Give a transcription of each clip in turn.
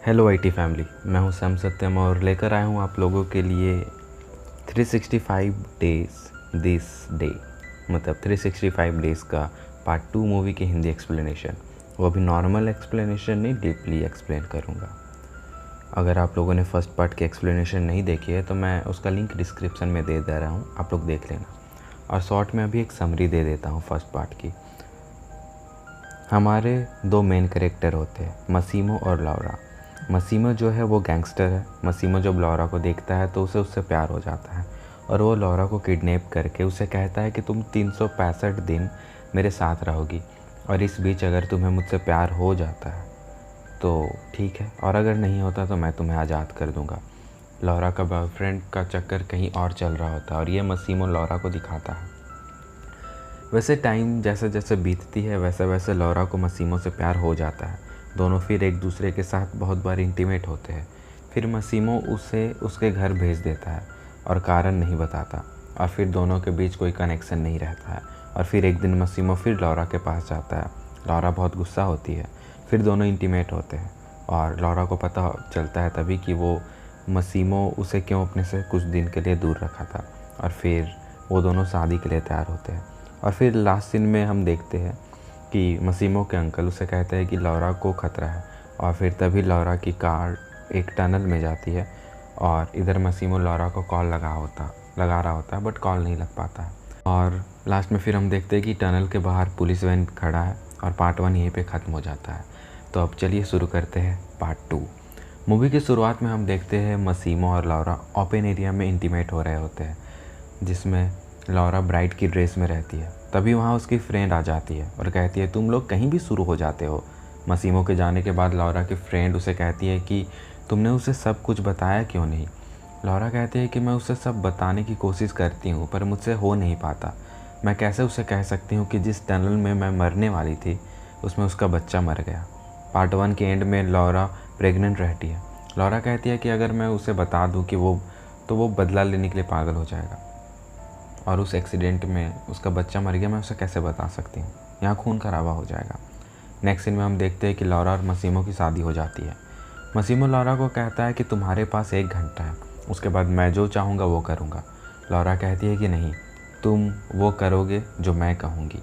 Hello IT family, मैं हूं Sam सत्यम और लेकर आया हूं आप लोगों के लिए 365 डेज़ दिस डे, मतलब 365 डेज़ का पार्ट 2 मूवी की हिंदी एक्सप्लेनेशन। वो अभी नॉर्मल एक्सप्लेनेशन नहीं, डीपली एक्सप्लेन करूंगा। अगर आप लोगों ने फर्स्ट पार्ट की एक्सप्लेनेशन नहीं देखी है तो मैं उसका लिंक डिस्क्रिप्शन में दे रहा हूँ, आप लोग देख लेना। और शॉर्ट में अभी एक समरी दे देता हूँ फर्स्ट पार्ट की। हमारे दो मेन कैरेक्टर होते हैं, मसीमो और लौरा। मसीमो जो है वो गैंगस्टर है। मसीमो जब लौरा को देखता है तो उसे उससे प्यार हो जाता है और वो लौरा को किडनैप करके उसे कहता है कि तुम 365 दिन मेरे साथ रहोगी और इस बीच अगर तुम्हें मुझसे प्यार हो जाता है तो ठीक है, और अगर नहीं होता तो मैं तुम्हें आज़ाद कर दूंगा। लौरा का बॉयफ्रेंड का चक्कर कहीं और चल रहा होता है और ये मसीमो लौरा को दिखाता है। वैसे टाइम जैसे जैसे बीतती है वैसे वैसे लौरा को मसीमो से प्यार हो जाता है। दोनों फिर एक दूसरे के साथ बहुत बार इंटीमेट होते हैं। फिर मसीमो उसे उसके घर भेज देता है और कारण नहीं बताता, और फिर दोनों के बीच कोई कनेक्शन नहीं रहता है। और फिर एक दिन मसीमो फिर लौरा के पास जाता है। लौरा बहुत गुस्सा होती है। फिर दोनों इंटीमेट होते हैं और लौरा को पता चलता है तभी कि वो मसीमो उसे क्यों अपने से कुछ दिन के लिए दूर रखा था। और फिर वो दोनों शादी के लिए तैयार होते हैं। और फिर लास्ट सीन में हम देखते हैं कि मसीमो के अंकल उसे कहते हैं कि लौरा को खतरा है, और फिर तभी लौरा की कार एक टनल में जाती है और इधर मसीमो लौरा को कॉल लगा रहा होता है बट कॉल नहीं लग पाता है। और लास्ट में फिर हम देखते हैं कि टनल के बाहर पुलिस वैन खड़ा है और पार्ट 1 यहीं पे ख़त्म हो जाता है। तो अब चलिए शुरू करते हैं पार्ट 2। मूवी की शुरुआत में हम देखते हैं मसीमो और लौरा ओपन एरिया में इंटीमेट हो रहे होते हैं, जिसमें लौरा ब्राइड की ड्रेस में रहती है। तभी वहाँ उसकी फ्रेंड आ जाती है और कहती है तुम लोग कहीं भी शुरू हो जाते हो। मसीमो के जाने के बाद लौरा की फ्रेंड उसे कहती है कि तुमने उसे सब कुछ बताया क्यों नहीं। लौरा कहती है कि मैं उसे सब बताने की कोशिश करती हूँ पर मुझसे हो नहीं पाता। मैं कैसे उसे कह सकती हूँ कि जिस टनल में मैं मरने वाली थी उसमें उसका बच्चा मर गया। पार्ट 1 के एंड में लौरा प्रेग्नेंट रहती है। लौरा कहती है कि अगर मैं उसे बता दूँ कि वो बदला लेने के लिए पागल हो जाएगा, और उस एक्सीडेंट में उसका बच्चा मर गया, मैं उसे कैसे बता सकती हूँ, यहाँ खून खराबा हो जाएगा। नेक्स्ट सीन में हम देखते हैं कि लौरा और मसीमो की शादी हो जाती है। मसीमो लौरा को कहता है कि तुम्हारे पास 1 घंटा है, उसके बाद मैं जो चाहूँगा वो करूँगा। लौरा कहती है कि नहीं, तुम वो करोगे जो मैं कहूँगी।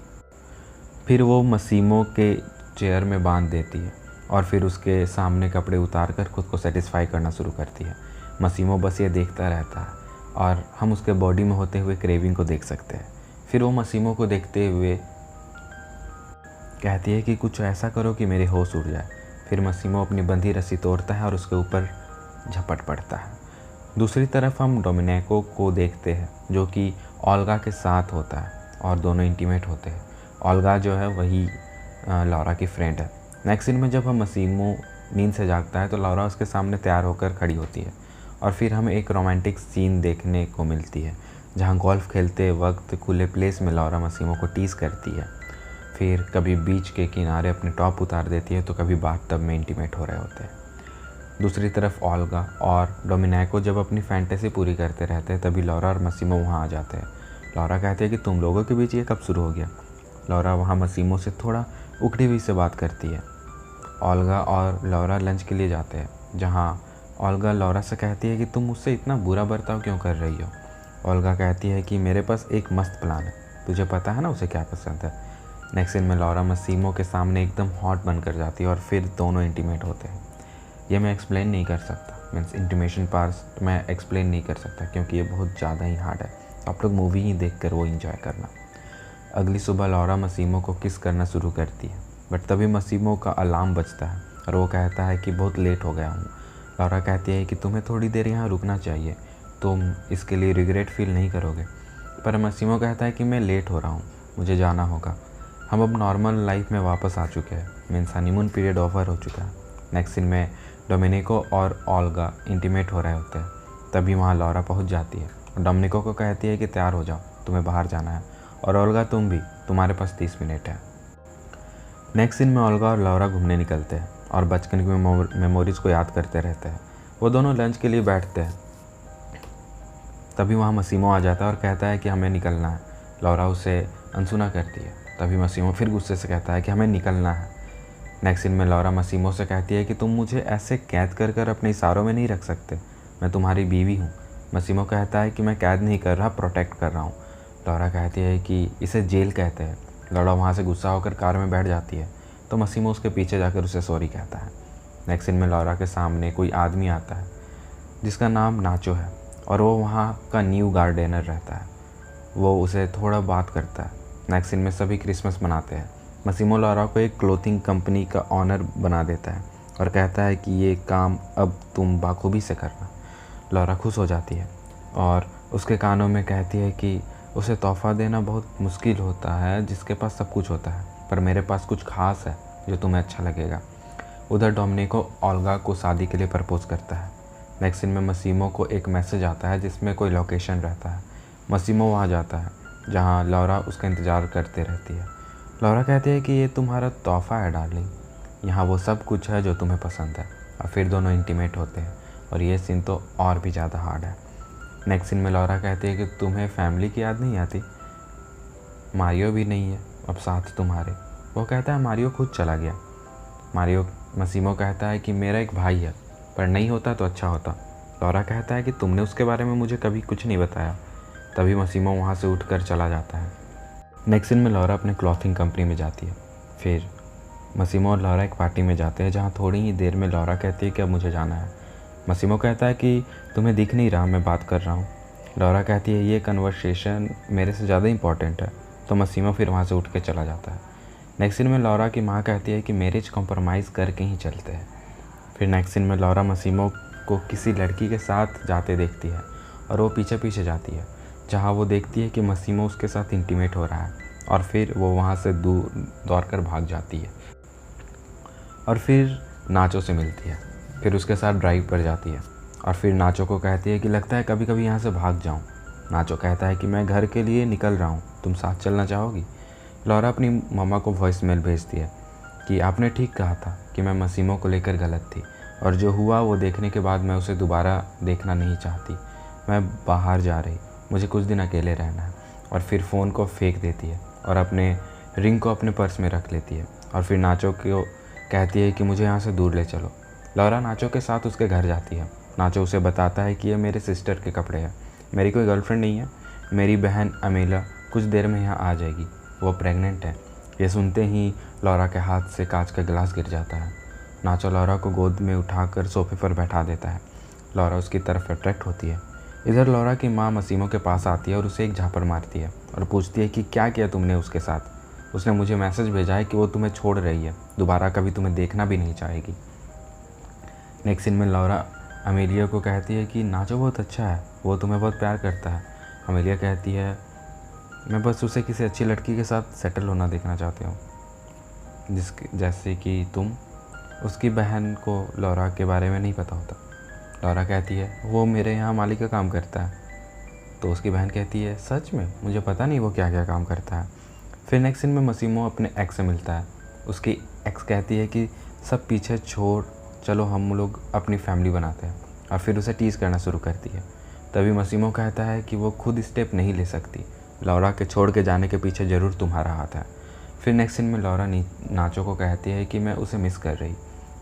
फिर वो मसीमो के चेयर में बांध देती है और फिर उसके सामने कपड़े उतार कर खुद को सेटिस्फाई करना शुरू करती है। मसीमो बस ये देखता रहता है और हम उसके बॉडी में होते हुए क्रेविंग को देख सकते हैं। फिर वो मसीमो को देखते हुए कहती है कि कुछ ऐसा करो कि मेरे होश उड़ जाए। फिर मसीमो अपनी बंधी रस्सी तोड़ता है और उसके ऊपर झपट पड़ता है। दूसरी तरफ हम डोमिनिको को देखते हैं जो कि ओल्गा के साथ होता है और दोनों इंटीमेट होते हैं। ओल्गा जो है वही लौरा की फ्रेंड है। नेक्स्ट सीन में जब हम मसीमो नींद से जागता है तो लौरा उसके सामने तैयार होकर खड़ी होती है और फिर हमें एक रोमांटिक सीन देखने को मिलती है जहां गोल्फ खेलते वक्त खुले प्लेस में लौरा मसीमो को टीज करती है। फिर कभी बीच के किनारे अपने टॉप उतार देती है तो कभी बाथटब में इंटीमेट हो रहे होते हैं। दूसरी तरफ ओल्गा और डोमिनिको जब अपनी फैंटेसी पूरी करते रहते हैं तभी लौरा और मसीमो वहाँ आ जाते हैं। लौरा कहते हैं कि तुम लोगों के बीच ये कब शुरू हो गया। लौरा वहाँ मसीमो से थोड़ा उखड़ी हुई से बात करती है। ओल्गा और लौरा लंच के लिए जाते हैं जहाँ ओल्गा लौरा से कहती है कि तुम मुझसे इतना बुरा बर्ताव क्यों कर रही हो। ओल्गा कहती है कि मेरे पास एक मस्त प्लान है, तुझे पता है ना उसे क्या पसंद है। नेक्स्ट सीन में लौरा मसीमो के सामने एकदम हॉट बनकर जाती है और फिर दोनों इंटीमेट होते हैं। ये मैं एक्सप्लेन नहीं कर सकता, मीन्स इंटीमेशन पार्ट मैं एक्सप्लेन नहीं कर सकता क्योंकि ये बहुत ज़्यादा ही हार्ड है। आप लोग मूवी ही देख कर वो इंजॉय करना। अगली सुबह लौरा मसीमो को किस करना शुरू करती है बट तभी मसीमो का अलार्म बजता है और वो कहता है कि बहुत लेट हो गया हूँ। लौरा कहती है कि तुम्हें थोड़ी देर यहाँ रुकना चाहिए, तुम इसके लिए रिग्रेट फील नहीं करोगे। पर मसीमो कहता है कि मैं लेट हो रहा हूँ, मुझे जाना होगा। हम अब नॉर्मल लाइफ में वापस आ चुके हैं, मीन्स हनीमून पीरियड ओवर हो चुका है। नेक्स्ट सीन में डोमिनिको और ओल्गा इंटीमेट हो रहे होते हैं। तभी वहाँ लौरा पहुँच जाती है और डोमिनिको को कहती है कि तैयार हो जाओ, तुम्हें बाहर जाना है, और ओल्गा तुम भी, तुम्हारे पास 30 मिनट है। नेक्स्ट सीन में ओल्गा और लौरा घूमने निकलते हैं और बचपन की मेमोरीज़ को याद करते रहते हैं। वो दोनों लंच के लिए बैठते हैं। तभी वहाँ मसीमो आ जाता है और कहता है कि हमें निकलना है। लौरा उसे अनसुना करती है। तभी मसीमो फिर गुस्से से कहता है कि हमें निकलना है। नेक्स्ट सीन में लौरा मसीमो से कहती है कि तुम मुझे ऐसे कैद कर कर अपने इशारों में नहीं रख सकते, मैं तुम्हारी बीवी हूँ। मसीमो कहता है कि मैं कैद नहीं कर रहा, प्रोटेक्ट कर रहा हूँ। लौरा कहती है कि इसे जेल कहते हैं। लौरा वहाँ से गुस्सा होकर कार में बैठ जाती है, तो मसीमो उसके पीछे जाकर उसे सॉरी कहता है। नेक्स्ट सीन में लौरा के सामने कोई आदमी आता है जिसका नाम नाचो है, और वो वहाँ का न्यू गार्डनर रहता है। वो उसे थोड़ा बात करता है। नेक्स्ट सीन में सभी क्रिसमस मनाते हैं। मसीमो लौरा को एक क्लोथिंग कंपनी का ऑनर बना देता है और कहता है कि ये काम अब तुम बाखूबी से करना। लौरा खुश हो जाती है और उसके कानों में कहती है कि उसे तोहफ़ा देना बहुत मुश्किल होता है जिसके पास सब कुछ होता है, पर मेरे पास कुछ खास है जो तुम्हें अच्छा लगेगा। उधर डोमिनिको ओल्गा को शादी के लिए प्रपोज करता है। नेक्स्ट सीन में मसीमो को एक मैसेज आता है जिसमें कोई लोकेशन रहता है। मसीमो वहाँ जाता है जहाँ लौरा उसका इंतज़ार करते रहती है। लौरा कहती है कि ये तुम्हारा तोहफ़ा है डार्लिंग, यहाँ वो सब कुछ है जो तुम्हें पसंद है। और फिर दोनों इंटीमेट होते हैं और ये सीन तो और भी ज़्यादा हार्ड है। नेक्स्ट सीन में लौरा कहती है कि तुम्हें फैमिली की याद नहीं आती? मारियो भी नहीं है अब साथ तुम्हारे। वो कहता है मारियो खुद चला गया। मसीमो कहता है कि मेरा एक भाई है, पर नहीं होता तो अच्छा होता। लौरा कहता है कि तुमने उसके बारे में मुझे कभी कुछ नहीं बताया। तभी मसीमो वहाँ से उठकर चला जाता है। नेक्स्ट सीन में लौरा अपने क्लॉथिंग कंपनी में जाती है। फिर मसीमो और लौरा एक पार्टी में जाते हैं जहाँ थोड़ी ही देर में लौरा कहती है कि अब मुझे जाना है। मसीमो कहता है कि तुम्हें दिख नहीं रहा, मैं बात कर रहा हूँ। लौरा कहती है ये कन्वर्सेशन मेरे से ज़्यादा इंपॉर्टेंट है, तो मसीमो फिर वहाँ से उठ के चला जाता है। नेक्स्ट सीन में लौरा की माँ कहती है कि मैरिज कॉम्प्रोमाइज़ करके ही चलते हैं। फिर नेक्स्ट सीन में लौरा मसीमो को किसी लड़की के साथ जाते देखती है और वो पीछे पीछे जाती है, जहाँ वो देखती है कि मसीमो उसके साथ इंटीमेट हो रहा है, और फिर वो वहाँ से दूर दौड़ कर भाग जाती है और फिर नाचो से मिलती है। फिर उसके साथ ड्राइव पर जाती है और फिर नाचो को कहती है कि लगता है कभी कभी यहाँ से भाग जाऊँ। नाचो कहता है कि मैं घर के लिए निकल रहा हूँ, तुम साथ चलना चाहोगी? लौरा अपनी मम्मा को वॉइस मेल भेजती है कि आपने ठीक कहा था कि मैं मसीमो को लेकर गलत थी, और जो हुआ वो देखने के बाद मैं उसे दोबारा देखना नहीं चाहती। मैं बाहर जा रही, मुझे कुछ दिन अकेले रहना है। और फिर फ़ोन को फेंक देती है और अपने रिंग को अपने पर्स में रख लेती है और फिर नाचो को कहती है कि मुझे यहाँ से दूर ले चलो। लौरा नाचो के साथ उसके घर जाती है। नाचो उसे बताता है कि ये मेरे सिस्टर के कपड़े हैं, मेरी कोई गर्लफ्रेंड नहीं है, मेरी बहन अमेला कुछ देर में यहाँ आ जाएगी, वो प्रेग्नेंट है। ये सुनते ही लौरा के हाथ से कांच का गिलास गिर जाता है। नाचो लौरा को गोद में उठाकर सोफे पर बैठा देता है। लौरा उसकी तरफ अट्रैक्ट होती है। इधर लौरा की माँ मसीमो के पास आती है और उसे एक झापड़ मारती है और पूछती है कि क्या किया तुमने उसके साथ? उसने मुझे मैसेज भेजा है कि वो तुम्हें छोड़ रही है, दोबारा कभी तुम्हें देखना भी नहीं चाहेगी। नेक्स्ट सीन में लौरा अमेलिया को कहती है कि नाचो बहुत अच्छा है, वो तुम्हें बहुत प्यार करता है। अमेलिया कहती है मैं बस उसे किसी अच्छी लड़की के साथ सेटल होना देखना चाहती हूँ, जैसे कि तुम। उसकी बहन को लौरा के बारे में नहीं पता होता। लौरा कहती है वो मेरे यहाँ मालिक का काम करता है। तो उसकी बहन कहती है सच में? मुझे पता नहीं वो क्या क्या काम करता है। फिर नेक्स्ट सीन में मसीमो अपने एक्स से मिलता है। उसकी एक्स कहती है कि सब पीछे छोड़ चलो हम लोग अपनी फैमिली बनाते हैं, और फिर उसे टीज़ करना शुरू करती है। तभी मसीमो कहता है कि वो खुद स्टेप नहीं ले सकती, लौरा के छोड़ के जाने के पीछे ज़रूर तुम्हारा हाथ है। फिर नेक्स्ट सीन में लौरा नाचो को कहती है कि मैं उसे मिस कर रही।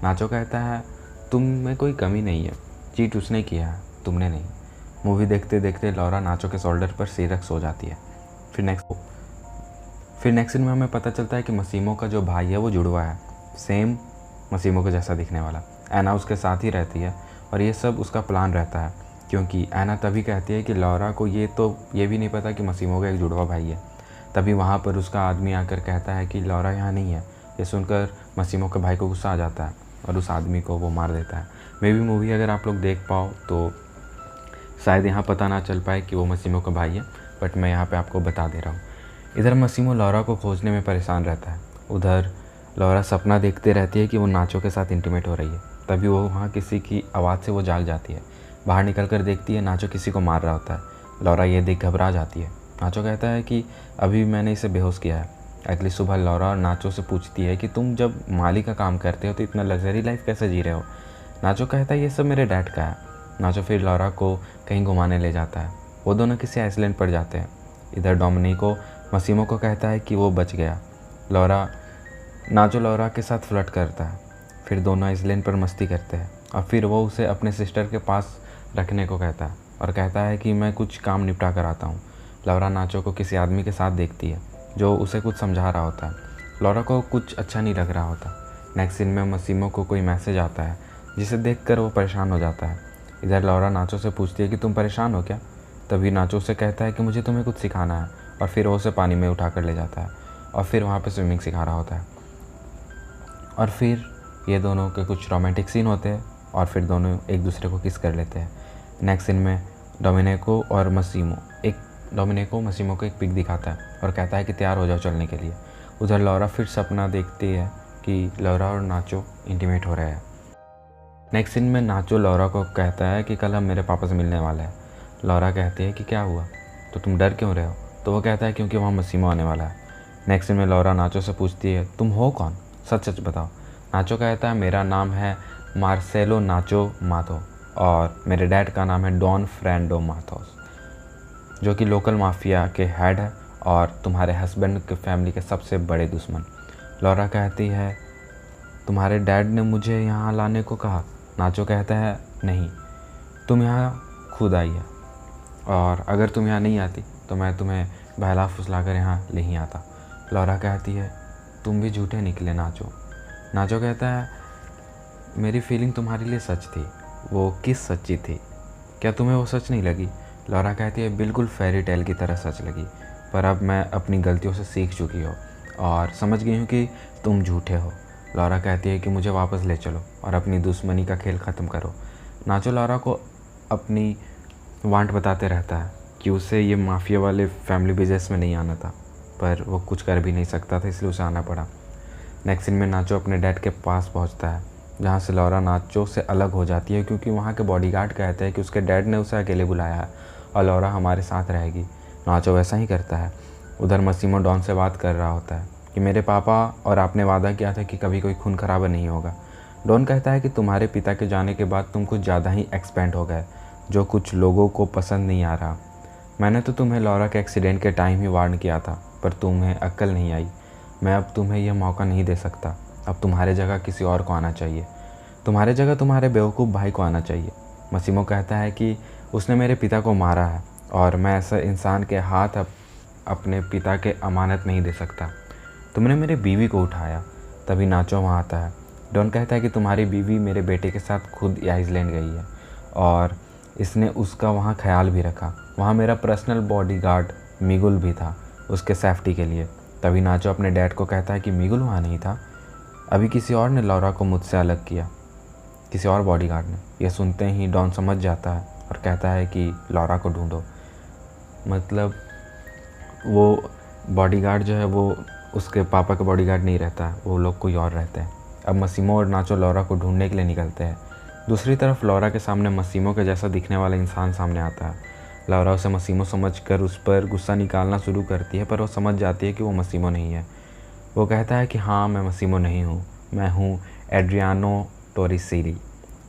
नाचो कहता है तुम में कोई कमी नहीं है, चीट उसने किया है, तुमने नहीं। मूवी देखते देखते लौरा नाचो के शोल्डर पर सिर रख सो जाती है। फिर नेक्स्ट सीन में हमें पता चलता है कि मसीमो का जो भाई है वो जुड़वा है, सेम मसीमो को जैसा दिखने वाला। ऐना उसके साथ ही रहती है और ये सब उसका प्लान रहता है, क्योंकि ऐना तभी कहती है कि लौरा को ये भी नहीं पता कि मसीमो का एक जुड़वा भाई है। तभी वहाँ पर उसका आदमी आकर कहता है कि लौरा यहाँ नहीं है। ये सुनकर मसीमो के भाई को गुस्सा आ जाता है और उस आदमी को वो मार देता है। मे भी मूवी अगर आप लोग देख पाओ तो शायद यहाँ पता ना चल पाए कि वो मसीमो का भाई है, बट मैं यहाँ पे आपको बता दे रहा हूँ। इधर मसीमो लौरा को खोजने में परेशान रहता है। उधर लौरा सपना देखते रहती है कि वो नाचो के साथ इंटीमेट हो रही है। तभी वो वहाँ किसी की आवाज़ से वो जाग जाती है। बाहर निकल कर देखती है नाचो किसी को मार रहा होता है। लौरा ये देख घबरा जाती है। नाचो कहता है कि अभी मैंने इसे बेहोश किया है। अगली सुबह लौरा और नाचो से पूछती है कि तुम जब माली का काम करते हो तो इतना लग्जरी लाइफ कैसे जी रहे हो? नाचो कहता है ये सब मेरे डैड का है। नाचो फिर लौरा को कहीं घुमाने ले जाता है। वो दोनों किसी आइसलैंड पर जाते हैं। इधर डोमिनिको मसीमो को कहता है कि वो बच गया। लौरा नाचो लौरा के साथ फ्लर्ट करता है, फिर दोनों आइसलैंड पर मस्ती करते हैं और फिर वो उसे अपने सिस्टर के पास रखने को कहता है और कहता है कि मैं कुछ काम निपटा कर आता हूँ। लौरा नाचो को किसी आदमी के साथ देखती है जो उसे कुछ समझा रहा होता है। लौरा को कुछ अच्छा नहीं लग रहा होता। नेक्स्ट सीन में मसीमो को कोई मैसेज आता है जिसे देखकर वो परेशान हो जाता है। इधर लौरा नाचो से पूछती है कि तुम परेशान हो क्या। तभी नाचो से कहता है कि मुझे तुम्हें कुछ सिखाना है और फिर वो उसे पानी में उठा कर ले जाता है और फिर वहाँ पे स्विमिंग सिखा रहा होता है। और फिर ये दोनों के कुछ रोमांटिक सीन होते हैं और फिर दोनों एक दूसरे को किस कर लेते हैं। नेक्स्ट सीन में डोमिनिको मसीमो को एक पिक दिखाता है और कहता है कि तैयार हो जाओ चलने के लिए। उधर लौरा फिर सपना देखती है कि लौरा और नाचो इंटीमेट हो रहे हैं। नेक्स्ट सीन में नाचो लौरा को कहता है कि कल हम मेरे पापा से मिलने वाला है। लौरा कहती है कि क्या हुआ, तो तुम डर क्यों रहे हो। तो वो कहता है क्योंकि वहाँ मसीमो आने वाला है। नेक्स्ट सीन में लौरा नाचो से पूछती है तुम हो कौन, सच सच बताओ। नाचो कहता है मेरा नाम है मार्सेलो नाचो माथो और मेरे डैड का नाम है डॉन फ्रेंडो माथोस, जो कि लोकल माफिया के हेड है और तुम्हारे हस्बैंड के फैमिली के सबसे बड़े दुश्मन। लौरा कहती है तुम्हारे डैड ने मुझे यहाँ लाने को कहा। नाचो कहता है नहीं, तुम यहाँ खुद आई है और अगर तुम यहाँ नहीं आती तो मैं तुम्हें बहला फुसला कर यहाँ ले ही आता। लौरा कहती है तुम भी झूठे निकले नाचो। नाचो कहता है मेरी फीलिंग तुम्हारे लिए सच थी। वो किस सच्ची थी, क्या तुम्हें वो सच नहीं लगी। लौरा कहती है बिल्कुल फेरी टेल की तरह सच लगी, पर अब मैं अपनी गलतियों से सीख चुकी हो और समझ गई हूँ कि तुम झूठे हो। लौरा कहती है कि मुझे वापस ले चलो और अपनी दुश्मनी का खेल ख़त्म करो। नाचो लौरा को अपनी वांट बताते रहता है कि उसे ये माफिया वाले फैमिली बिजनेस में नहीं आना था, पर वो कुछ कर भी नहीं सकता था, इसलिए उसे आना पड़ा। नेक्स्ट सीन में नाचो अपने डैड के पास पहुंचता है, जहां से लौरा नाचो से अलग हो जाती है क्योंकि वहां के बॉडीगार्ड कहते हैं कि उसके डैड ने उसे अकेले बुलाया है और लौरा हमारे साथ रहेगी। नाचो वैसा ही करता है। उधर मसीमो डॉन से बात कर रहा होता है कि मेरे पापा और आपने वादा किया था कि कभी कोई खून खराबा नहीं होगा। डॉन कहता है कि तुम्हारे पिता के जाने के बाद तुम कुछ ज़्यादा ही एक्सपेंड हो गए, जो कुछ लोगों को पसंद नहीं आ रहा। मैंने तो तुम्हें लौरा के एक्सीडेंट के टाइम ही वार्न किया था, पर तुम्हें अक्ल नहीं आई। मैं अब तुम्हें यह मौका नहीं दे सकता। अब तुम्हारे जगह किसी और को आना चाहिए। तुम्हारे जगह तुम्हारे बेवकूफ़ भाई को आना चाहिए। मसीमो कहता है कि उसने मेरे पिता को मारा है और मैं ऐसा इंसान के हाथ अपने पिता के अमानत नहीं दे सकता। तुमने मेरी बीवी को उठाया। तभी नाचो वहाँ आता है। डॉन कहता है कि तुम्हारी बीवी मेरे बेटे के साथ खुद आइसलैंड गई है और इसने उसका वहाँ ख्याल भी रखा। वहाँ मेरा पर्सनल बॉडीगार्ड मिगुल भी था उसके सेफ्टी के लिए। तभी नाचो अपने डैड को कहता है कि मिगुल वहाँ नहीं था, अभी किसी और ने लौरा को मुझसे अलग किया, किसी और बॉडीगार्ड ने। यह सुनते ही डॉन समझ जाता है और कहता है कि लौरा को ढूंढो। मतलब वो बॉडीगार्ड जो है वो उसके पापा का बॉडीगार्ड नहीं रहता है, वो लोग कोई और रहते हैं। अब मसीमो और नाचो लौरा को ढूंढने के लिए निकलते हैं। दूसरी तरफ लौरा के सामने मसीमो के जैसा दिखने वाला इंसान सामने आता है। लौरा उसे मसीमो समझकर उस पर गुस्सा निकालना शुरू करती है, पर वो समझ जाती है कि वो मसीमो नहीं है। वो कहता है कि हाँ मैं मसीमो नहीं हूँ, मैं हूँ एड्रियानो टोरिसेली,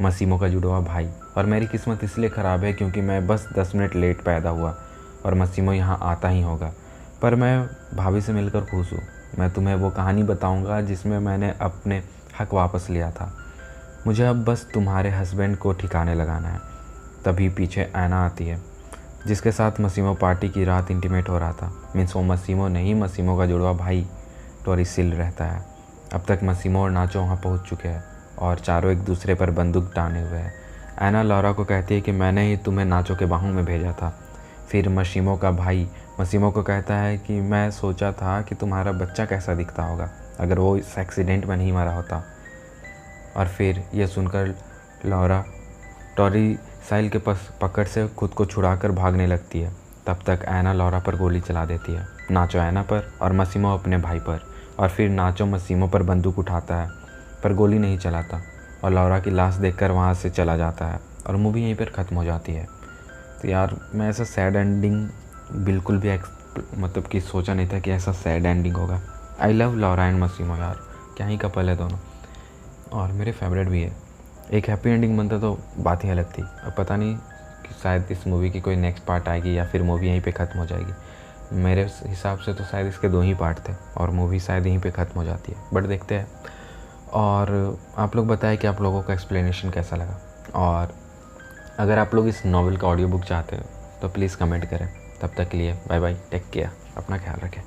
मसीमो का जुड़वा भाई, और मेरी किस्मत इसलिए ख़राब है क्योंकि मैं बस 10 मिनट लेट पैदा हुआ और मसीमो यहाँ आता ही होगा। पर मैं भाभी से मिलकर खुश हूँ। मैं तुम्हें वो कहानी बताऊँगा जिसमें मैंने अपने हक वापस लिया था। मुझे अब बस तुम्हारे हस्बैंड को ठिकाने लगाना है। तभी पीछे ऐना आती है, जिसके साथ मसीमो पार्टी की रात इंटीमेट हो रहा था। मीन्स वो मसीमो नहीं, मसीमो का जुड़वा भाई टोरिसिल रहता है। अब तक मसीमो और नाचो वहाँ पहुँच चुके हैं और चारों एक दूसरे पर बंदूक टाने हुए हैं। ऐना लौरा को कहती है कि मैंने ही तुम्हें नाचो के बाहों में भेजा था। फिर मसीमो का भाई मसीमो को कहता है कि मैं सोचा था कि तुम्हारा बच्चा कैसा दिखता होगा अगर वो इस एक्सीडेंट में नहीं मरा होता। और फिर ये सुनकर लौरा टोरिसाइल के पकड़ से खुद को छुड़ाकर भागने लगती है। तब तक ऐना लौरा पर गोली चला देती है, नाचो ऐना पर और मसीमो अपने भाई पर। और फिर नाचो मसीमो पर बंदूक उठाता है पर गोली नहीं चलाता और लौरा की लाश देखकर वहाँ से चला जाता है और मूवी यहीं पर ख़त्म हो जाती है। तो यार मैं ऐसा सैड एंडिंग बिल्कुल भी मतलब कि सोचा नहीं था कि ऐसा सैड एंडिंग होगा। आई लव लौरा एंड मसीमो यार, क्या ही कपल है दोनों, और मेरे फेवरेट भी है। एक हैप्पी एंडिंग बनता तो बात ही अलग थी। अब पता नहीं कि शायद इस मूवी की कोई नेक्स्ट पार्ट आएगी या फिर मूवी यहीं पे ख़त्म हो जाएगी। मेरे हिसाब से तो शायद इसके 2 ही पार्ट थे और मूवी शायद यहीं पे ख़त्म हो जाती है, बट देखते हैं। और आप लोग बताएं कि आप लोगों का एक्सप्लेनेशन कैसा लगा, और अगर आप लोग इस नॉवेल का ऑडियो बुक चाहते हो तो प्लीज़ कमेंट करें। तब तक के लिए बाय बाय, टेक केयर, अपना ख्याल रखें।